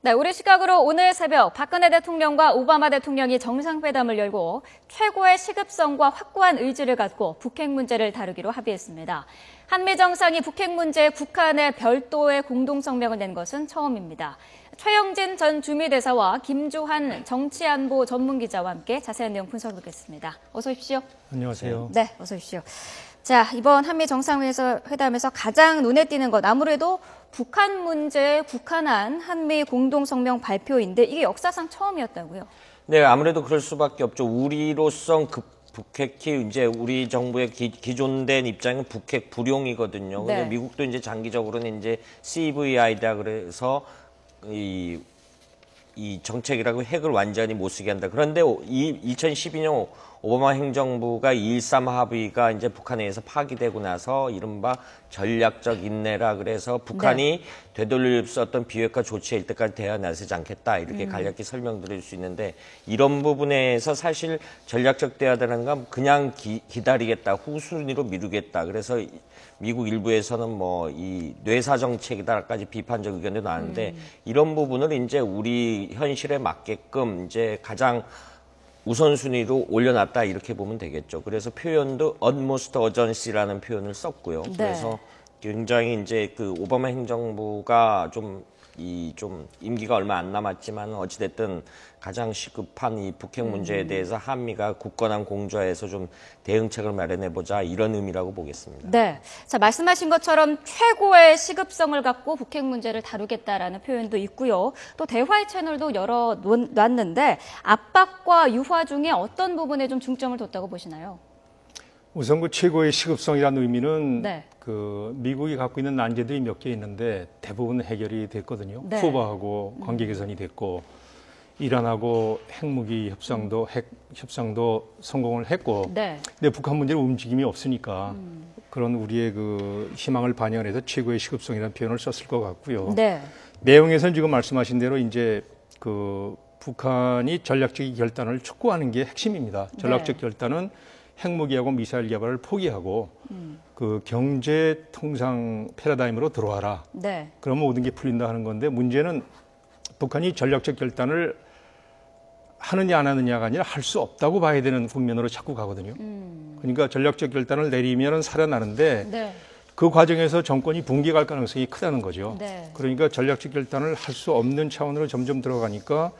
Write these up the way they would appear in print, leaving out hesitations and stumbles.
네, 우리 시각으로 오늘 새벽 박근혜 대통령과 오바마 대통령이 정상회담을 열고 최고의 시급성과 확고한 의지를 갖고 북핵 문제를 다루기로 합의했습니다. 한미 정상이 북핵 문제에 북한의 별도의 공동성명을 낸 것은 처음입니다. 최영진 전 주미대사와 김주한 정치안보 전문기자와 함께 자세한 내용 분석하겠습니다. 어서 오십시오. 안녕하세요. 네, 어서 오십시오. 자, 이번 한미 정상회담에서 가장 눈에 띄는 것, 아무래도 북한 문제에 국한한 한미 공동성명 발표인데 이게 역사상 처음이었다고요? 네, 아무래도 그럴 수밖에 없죠. 우리로선 북핵이 이제 우리 정부의 기존된 입장은 북핵 불용이거든요. 근데 네. 미국도 이제 장기적으로는 이제 CVI다 그래서 이 정책이라고 핵을 완전히 못 쓰게 한다. 그런데 2012년 오바마 행정부가 2.13 합의가 이제 북한에 의해서 파기되고 나서 이른바 전략적 인내라 그래서 북한이 되돌릴 수 없던 비핵화 조치일 때까지 대화 나서지 않겠다. 이렇게 간략히 설명드릴 수 있는데 이런 부분에서 사실 전략적 대화라는 건 그냥 기다리겠다. 후순위로 미루겠다. 그래서 미국 일부에서는 뭐 이 뇌사 정책이다까지 비판적 의견도 나왔는데 이런 부분을 이제 우리 현실에 맞게끔 이제 가장 우선순위로 올려놨다 이렇게 보면 되겠죠. 그래서 표현도 utmost urgency라는 표현을 썼고요. 네. 그래서 굉장히 이제 그 오바마 행정부가 좀 임기가 얼마 안 남았지만 어찌됐든 가장 시급한 이 북핵 문제에 대해서 한미가 굳건한 공조해서 좀 대응책을 마련해보자 이런 의미라고 보겠습니다. 네. 자, 말씀하신 것처럼 최고의 시급성을 갖고 북핵 문제를 다루겠다라는 표현도 있고요. 또 대화의 채널도 열어놨는데 압박과 유화 중에 어떤 부분에 좀 중점을 뒀다고 보시나요? 우선 그 최고의 시급성이라는 의미는 네. 그 미국이 갖고 있는 난제들이 몇 개 있는데 대부분 해결이 됐거든요. 네. 쿠바하고 관계 개선이 됐고 이란하고 핵무기 핵 협상도 성공을 했고 네. 근데 북한 문제는 움직임이 없으니까 그런 우리의 그 희망을 반영해서 최고의 시급성이라는 표현을 썼을 것 같고요. 네. 내용에서는 지금 말씀하신 대로 이제 그 북한이 전략적 결단을 촉구하는 게 핵심입니다. 전략적 결단은 핵무기하고 미사일 개발을 포기하고 그 경제 통상 패러다임으로 들어와라. 네. 그러면 모든 게 풀린다 하는 건데 문제는 북한이 전략적 결단을 하느냐 안 하느냐가 아니라 할 수 없다고 봐야 되는 국면으로 자꾸 가거든요. 그러니까 전략적 결단을 내리면 살아나는데 네. 그 과정에서 정권이 붕괴갈 가능성이 크다는 거죠. 네. 그러니까 전략적 결단을 할 수 없는 차원으로 점점 들어가니까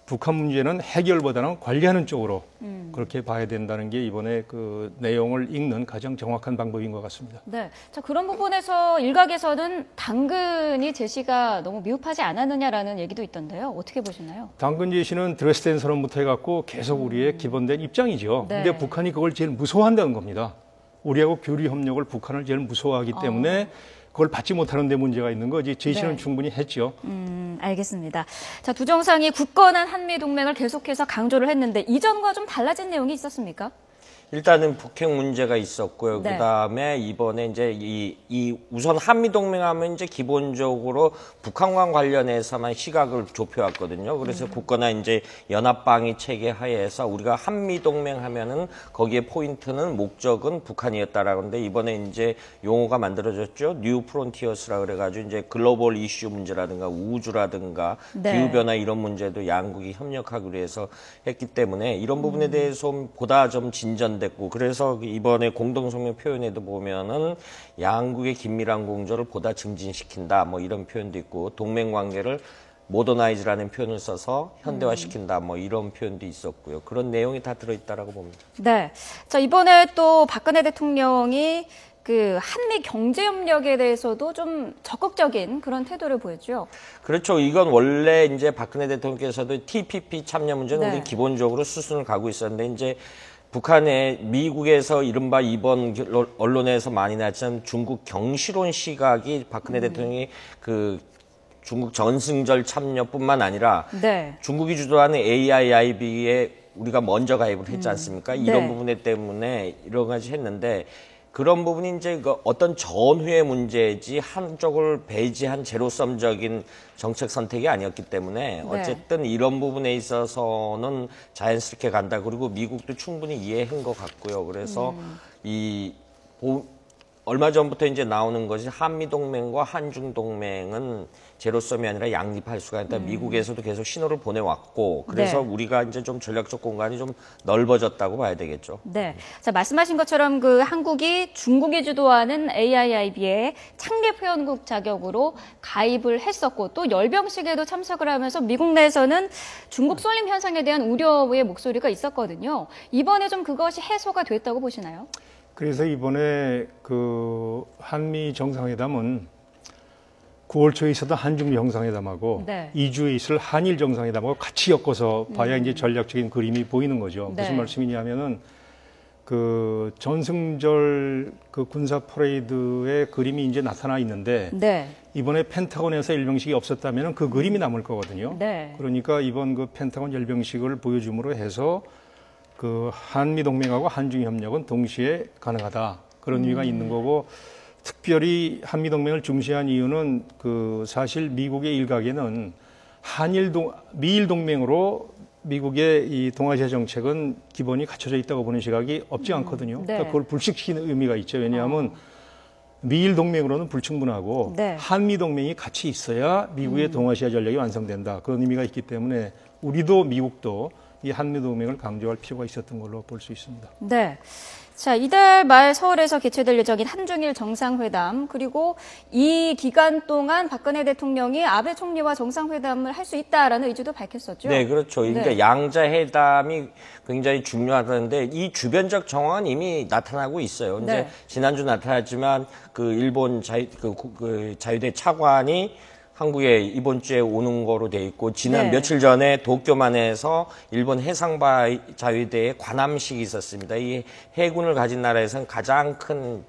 북한 문제는 해결보다는 관리하는 쪽으로 그렇게 봐야 된다는 게 이번에 그 내용을 읽는 가장 정확한 방법인 것 같습니다. 네. 자, 그런 부분에서 일각에서는 당근이 제시가 너무 미흡하지 않았느냐라는 얘기도 있던데요. 어떻게 보시나요? 당근 제시는 드레스덴 선언부터 해갖고 계속 우리의 기본된 입장이죠. 네. 근데 북한이 그걸 제일 무서워한다는 겁니다. 우리하고 교류 협력을 북한을 제일 무서워하기 때문에 그걸 받지 못하는 데 문제가 있는 거지. 제시는 네. 충분히 했죠. 알겠습니다. 자, 두 정상이 굳건한 한미 동맹을 계속해서 강조를 했는데 이전과 좀 달라진 내용이 있었습니까? 일단은 북핵 문제가 있었고요. 네. 그다음에 이번에 이제 이 우선 한미 동맹하면 이제 기본적으로 북한과 관련해서만 시각을 좁혀왔거든요. 그래서 굳건한 이제 연합방위 체계 하에서 우리가 한미 동맹하면은 거기에 포인트는 목적은 북한이었다라고 하는데 이번에 이제 용어가 만들어졌죠. 뉴 프론티어스라 그래가지고 이제 글로벌 이슈 문제라든가 우주라든가 네. 기후 변화 이런 문제도 양국이 협력하기 위해서 했기 때문에 이런 부분에 대해서 보다 좀 진전됐고 그래서 이번에 공동성명 표현에도 보면은 양국의 긴밀한 공조를 보다 증진시킨다 뭐 이런 표현도 있고 동맹 관계를 모더나이즈라는 표현을 써서 현대화시킨다 뭐 이런 표현도 있었고요. 그런 내용이 다 들어있다라고 봅니다. 네. 자, 이번에 또 박근혜 대통령이 그 한미 경제협력에 대해서도 좀 적극적인 그런 태도를 보였죠. 그렇죠. 이건 원래 이제 박근혜 대통령께서도 TPP 참여 문제는 네. 우리 기본적으로 수순을 가고 있었는데 이제 북한의 미국에서 이른바 이번 언론에서 많이 나왔지만 중국 경시론 시각이 박근혜 대통령이 그 중국 전승절 참여뿐만 아니라 네. 중국이 주도하는 AIIB에 우리가 먼저 가입을 했지 않습니까? 이런 네. 부분 때문에 여러 가지 했는데 그런 부분이 이제 그 어떤 전후의 문제지 한쪽을 배제한 제로섬적인 정책 선택이 아니었기 때문에 어쨌든 이런 부분에 있어서는 자연스럽게 간다. 그리고 미국도 충분히 이해한 것 같고요. 그래서 얼마 전부터 이제 나오는 것이 한미동맹과 한중동맹은 제로섬이 아니라 양립할 수가 있다. 미국에서도 계속 신호를 보내왔고, 그래서 네. 우리가 이제 좀 전략적 공간이 좀 넓어졌다고 봐야 되겠죠. 네. 자, 말씀하신 것처럼 그 한국이 중국이 주도하는 AIIB에 창립 회원국 자격으로 가입을 했었고 또 열병식에도 참석을 하면서 미국 내에서는 중국 쏠림 현상에 대한 우려의 목소리가 있었거든요. 이번에 좀 그것이 해소가 됐다고 보시나요? 그래서 이번에 그 한미 정상회담은 9월 초에 있었던 한중 정상회담하고 네. 2주에 있을 한일 정상회담하고 같이 엮어서 봐야 이제 전략적인 그림이 보이는 거죠. 네. 무슨 말씀이냐면은 그 전승절 그 군사 퍼레이드의 그림이 이제 나타나 있는데 네. 이번에 펜타곤에서 열병식이 없었다면 그 그림이 남을 거거든요. 네. 그러니까 이번 그 펜타곤 열병식을 보여줌으로 해서 그 한미 동맹하고 한중 협력은 동시에 가능하다. 그런 의미가 있는 거고 특별히 한미 동맹을 중시한 이유는 그 사실 미국의 일각에는 미일 동맹으로 미국의 이 동아시아 정책은 기본이 갖춰져 있다고 보는 시각이 없지 않거든요. 네. 그러니까 그걸 불식시키는 의미가 있죠. 왜냐하면 미일 동맹으로는 불충분하고 네. 한미 동맹이 같이 있어야 미국의 동아시아 전략이 완성된다. 그런 의미가 있기 때문에 우리도 미국도 이 한미 동맹을 강조할 필요가 있었던 걸로 볼 수 있습니다. 네. 자, 이달 말 서울에서 개최될 예정인 한중일 정상회담, 그리고 이 기간 동안 박근혜 대통령이 아베 총리와 정상회담을 할 수 있다라는 의지도 밝혔었죠. 네, 그렇죠. 그러니까 네. 양자회담이 굉장히 중요하다는데 이 주변적 정황은 이미 나타나고 있어요. 이제 네. 지난주 나타났지만 그 일본 자유대 차관이 한국에 이번 주에 오는 거로 돼 있고 지난 네. 며칠 전에 도쿄만에서 일본 해상바 자유대의 관함식이 있었습니다. 이 해군을 가진 나라에서는 가장 큰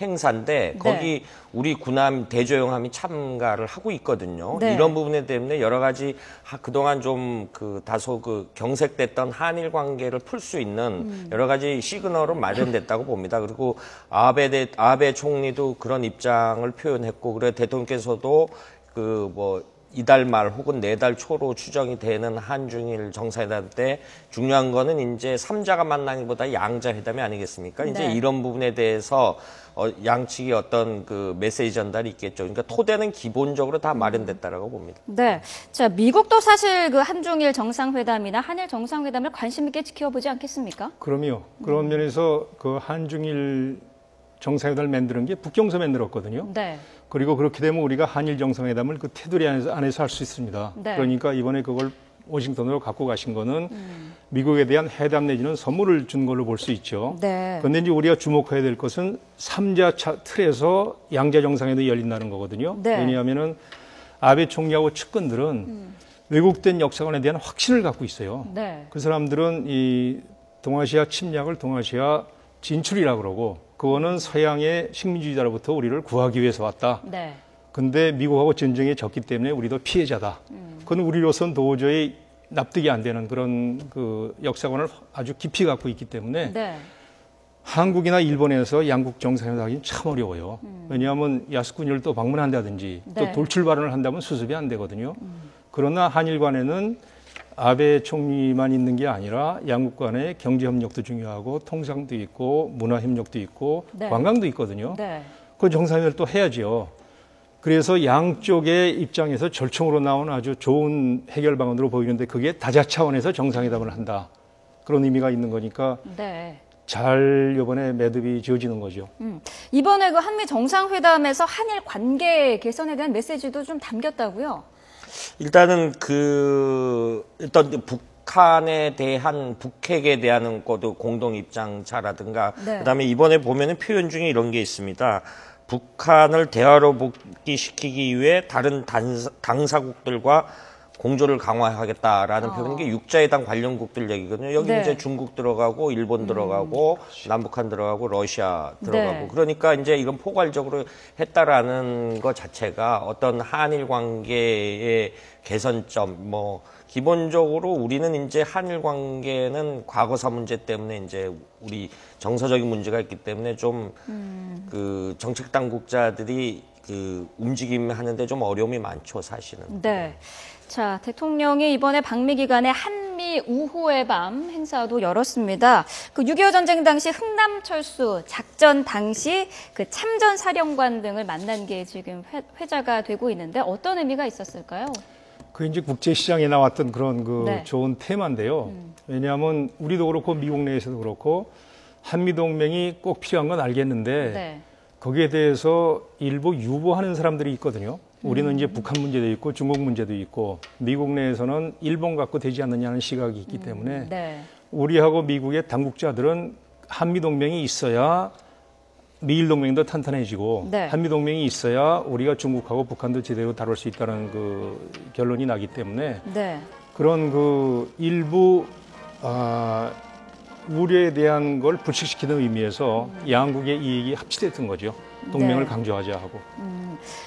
행사인데 거기 우리 군함 대조영함이 참가를 하고 있거든요. 네. 이런 부분에 때문에 여러 가지 그동안 좀 그 다소 그 경색됐던 한일 관계를 풀 수 있는 여러 가지 시그널은 마련됐다고 봅니다. 그리고 아베 총리도 그런 입장을 표현했고 그래 대통령께서도 그 뭐 이달 말 혹은 내달 초로 추정이 되는 한중일 정상회담 때 중요한 거는 이제 3자가 만나기보다 양자회담이 아니겠습니까? 이제 네. 이런 부분에 대해서 양측이 어떤 그 메시지 전달이 있겠죠. 그러니까 토대는 기본적으로 다 마련됐다라고 봅니다. 네. 자, 미국도 사실 그 한중일 정상회담이나 한일 정상회담을 관심 있게 지켜보지 않겠습니까? 그럼요. 그런 면에서 그 한중일 정상회담을 만드는 게 북경서 만들었거든요. 네. 그리고 그렇게 되면 우리가 한일 정상회담을 그 테두리 안에서 할 수 있습니다. 네. 그러니까 이번에 그걸 워싱턴으로 갖고 가신 거는 미국에 대한 회담 내지는 선물을 준 걸로 볼 수 있죠. 네. 그런데 이제 우리가 주목해야 될 것은 3자 틀에서 양자 정상회담이 열린다는 거거든요. 네. 왜냐하면은 아베 총리하고 측근들은 왜곡된 역사관에 대한 확신을 갖고 있어요. 네. 그 사람들은 이 동아시아 침략을 동아시아 진출이라고 그러고 그거는 서양의 식민주의자로부터 우리를 구하기 위해서 왔다. 네. 근데 미국하고 전쟁에 졌기 때문에 우리도 피해자다. 그건 우리로서는 도저히 납득이 안 되는 그런 그 역사관을 아주 깊이 갖고 있기 때문에 네. 한국이나 일본에서 양국 정상회담 하기는 참 어려워요. 왜냐하면 야스쿠니를 또 방문한다든지 네. 또 돌출 발언을 한다면 수습이 안 되거든요. 그러나 한일 간에는 아베 총리만 있는 게 아니라 양국 간의 경제 협력도 중요하고 통상도 있고 문화 협력도 있고 네. 관광도 있거든요. 네. 그 정상회담을 또 해야죠. 그래서 양쪽의 입장에서 절충으로 나온 아주 좋은 해결 방안으로 보이는데 그게 다자 차원에서 정상회담을 한다. 그런 의미가 있는 거니까 네. 잘 이번에 매듭이 지어지는 거죠. 이번에 그 한미 정상회담에서 한일 관계 개선에 대한 메시지도 좀 담겼다고요? 일단은 일단 북한에 대한 북핵에 대한 것도 공동 입장차라든가 네. 그다음에 이번에 보면은 표현 중에 이런 게 있습니다. 북한을 대화로 복귀시키기 위해 다른 당사국들과 공조를 강화하겠다라는 표현인 게 육자회담 관련국들 얘기거든요. 여기 네. 이제 중국 들어가고 일본 들어가고 남북한 들어가고 러시아 들어가고 네. 그러니까 이제 이건 포괄적으로 했다라는 것 자체가 어떤 한일 관계의 개선점 뭐 기본적으로 우리는 이제 한일 관계는 과거사 문제 때문에 이제 우리 정서적인 문제가 있기 때문에 좀 그 정책 당국자들이 그 움직임하는데 좀 어려움이 많죠, 사실은. 네. 자, 대통령이 이번에 방미 기간에 한미 북한이 우호의 밤 행사도 열었습니다. 그 6.25 전쟁 당시 흥남철수 작전 당시 그 참전 사령관 등을 만난 게 지금 회자가 되고 있는데 어떤 의미가 있었을까요? 그 이제 국제시장에 나왔던 그런 그 네. 좋은 테마인데요. 왜냐하면 우리도 그렇고 미국 내에서도 그렇고 한미동맹이 꼭 필요한 건 알겠는데 네. 거기에 대해서 일부 유보하는 사람들이 있거든요. 우리는 이제 북한 문제도 있고 중국 문제도 있고 미국 내에서는 일본 갖고 되지 않느냐는 시각이 있기 때문에 네. 우리하고 미국의 당국자들은 한미동맹이 있어야 미일동맹도 탄탄해지고 네. 한미동맹이 있어야 우리가 중국하고 북한도 제대로 다룰 수 있다는 그 결론이 나기 때문에 네. 그런 그 일부 우려에 대한 걸 불식시키는 의미에서 양국의 이익이 합치됐던 거죠. 동맹을 네. 강조하자 하고.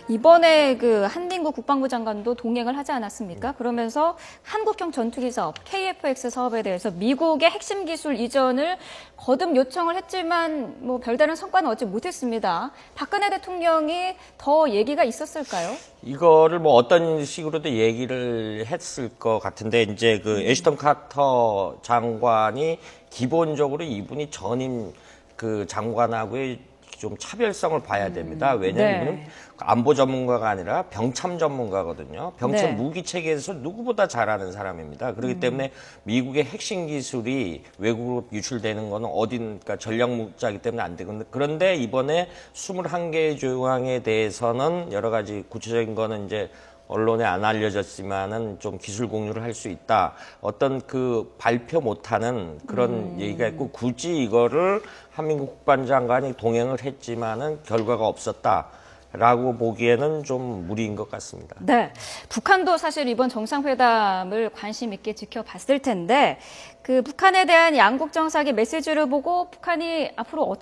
이번에 그 한민국 국방부 장관도 동행을 하지 않았습니까? 그러면서 한국형 전투기 사업, KF-X 사업에 대해서 미국의 핵심 기술 이전을 거듭 요청을 했지만 뭐 별다른 성과는 얻지 못했습니다. 박근혜 대통령이 더 얘기가 있었을까요? 이거를 뭐 어떤 식으로도 얘기를 했을 것 같은데 이제 그 애쉬턴 카터 장관이 기본적으로 이분이 전임 그 장관하고의 좀 차별성을 봐야 됩니다. 왜냐하면 네. 이분은 안보 전문가가 아니라 병참 전문가거든요. 병참 네. 무기 체계에서 누구보다 잘하는 사람입니다. 그렇기 때문에 미국의 핵심 기술이 외국으로 유출되는 거는 어딘가 전략 목적이기 때문에 안 되거든요. 그런데 이번에 21개의 조항에 대해서는 여러 가지 구체적인 거는 이제 언론에 안 알려졌지만은 좀 기술 공유를 할 수 있다. 어떤 그 발표 못하는 그런 얘기가 있고 굳이 이거를 한민국 국방장관이 동행을 했지만은 결과가 없었다라고 보기에는 좀 무리인 것 같습니다. 네. 북한도 사실 이번 정상회담을 관심 있게 지켜봤을 텐데 그 북한에 대한 양국 정상의 메시지를 보고 북한이 앞으로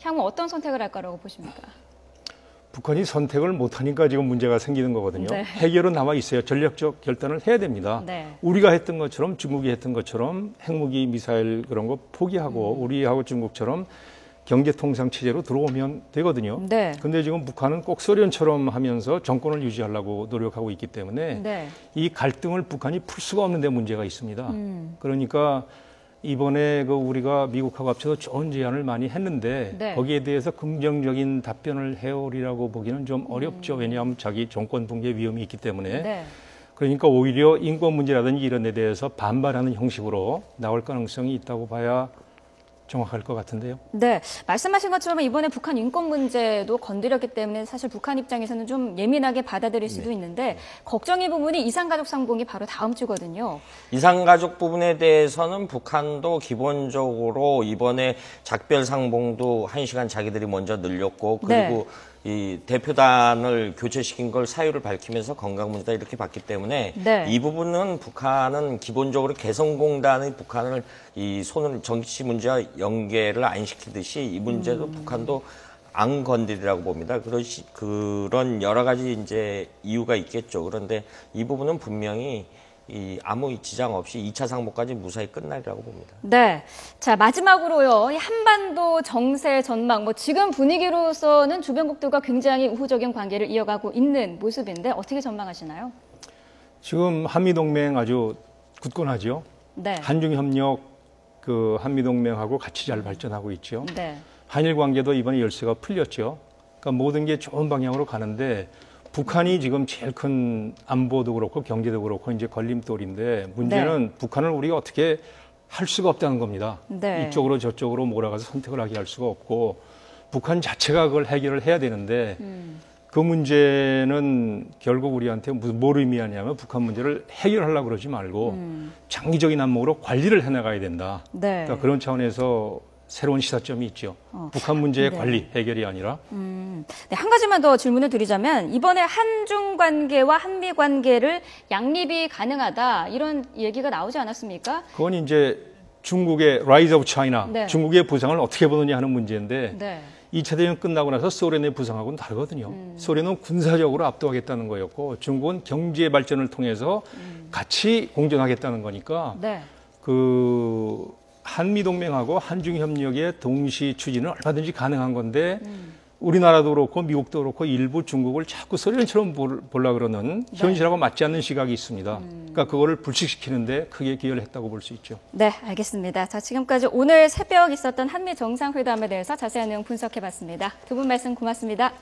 향후 어떤 선택을 할 거라고 보십니까? 북한이 선택을 못하니까 지금 문제가 생기는 거거든요. 네. 해결은 나와 있어요. 전략적 결단을 해야 됩니다. 네. 우리가 했던 것처럼 중국이 했던 것처럼 핵무기, 미사일 그런 거 포기하고 우리하고 중국처럼 경제통상 체제로 들어오면 되거든요. 네. 근데 지금 북한은 꼭 소련처럼 하면서 정권을 유지하려고 노력하고 있기 때문에 네. 이 갈등을 북한이 풀 수가 없는 데 문제가 있습니다. 그러니까 이번에 그 우리가 미국하고 합쳐서 좋은 제안을 많이 했는데 네. 거기에 대해서 긍정적인 답변을 해오리라고 보기는 좀 어렵죠. 왜냐하면 자기 정권 붕괴 위험이 있기 때문에. 네. 그러니까 오히려 인권 문제라든지 이런 데 대해서 반발하는 형식으로 나올 가능성이 있다고 봐야 정확할 것 같은데요. 네, 말씀하신 것처럼 이번에 북한 인권 문제도 건드렸기 때문에 사실 북한 입장에서는 좀 예민하게 받아들일 수도 있는데 걱정의 부분이 이산가족 상봉이 바로 다음 주거든요. 이산가족 부분에 대해서는 북한도 기본적으로 이번에 작별 상봉도 1시간 자기들이 먼저 늘렸고 그리고 이 대표단을 교체시킨 걸 사유를 밝히면서 건강 문제다 이렇게 봤기 때문에 네. 이 부분은 북한은 기본적으로 개성공단의 북한을 이 손을 정치 문제와 연계를 안 시키듯이 이 문제도 북한도 안 건드리라고 봅니다. 그런 여러 가지 이제 이유가 있겠죠. 그런데 이 부분은 분명히 아무 지장 없이 2차 상봉까지 무사히 끝나리라고 봅니다. 네. 자, 마지막으로요. 이 한반도 정세 전망, 지금 분위기로서는 주변국들과 굉장히 우호적인 관계를 이어가고 있는 모습인데 어떻게 전망하시나요? 지금 한미동맹 아주 굳건하죠. 네. 한중협력 그 한미동맹하고 같이 잘 발전하고 있죠. 네. 한일 관계도 이번에 열쇠가 풀렸죠. 그러니까 모든 게 좋은 방향으로 가는데 북한이 지금 제일 큰 안보도 그렇고 경제도 그렇고 이제 걸림돌인데 문제는 북한을 우리가 어떻게 할 수가 없다는 겁니다. 네. 이쪽으로 저쪽으로 몰아가서 선택을 하게 할 수가 없고 북한 자체가 그걸 해결을 해야 되는데 그 문제는 결국 우리한테 뭘 의미하냐면 북한 문제를 해결하려고 그러지 말고 장기적인 안목으로 관리를 해나가야 된다. 네. 그러니까 그런 차원에서 새로운 시사점이 있죠. 북한 문제의 관리, 해결이 아니라. 네, 한 가지만 더 질문을 드리자면 이번에 한중 관계와 한미 관계를 양립이 가능하다 이런 얘기가 나오지 않았습니까? 그건 이제 중국의 라이즈 오브 차이나, 네. 중국의 부상을 어떻게 보느냐 하는 문제인데 네. 2차 대전 끝나고 나서 소련의 부상하고는 다르거든요. 소련은 군사적으로 압도하겠다는 거였고 중국은 경제 발전을 통해서 같이 공존하겠다는 거니까 네. 그 한미동맹하고 한중협력의 동시 추진은 얼마든지 가능한 건데 우리나라도 그렇고 미국도 그렇고 일부 중국을 자꾸 소련처럼 보려 그러는 현실하고 맞지 않는 시각이 있습니다. 그러니까 그거를 불식시키는데 크게 기여를 했다고 볼 수 있죠. 네, 알겠습니다. 자, 지금까지 오늘 새벽 있었던 한미 정상회담에 대해서 자세한 내용 분석해봤습니다. 두 분 말씀 고맙습니다.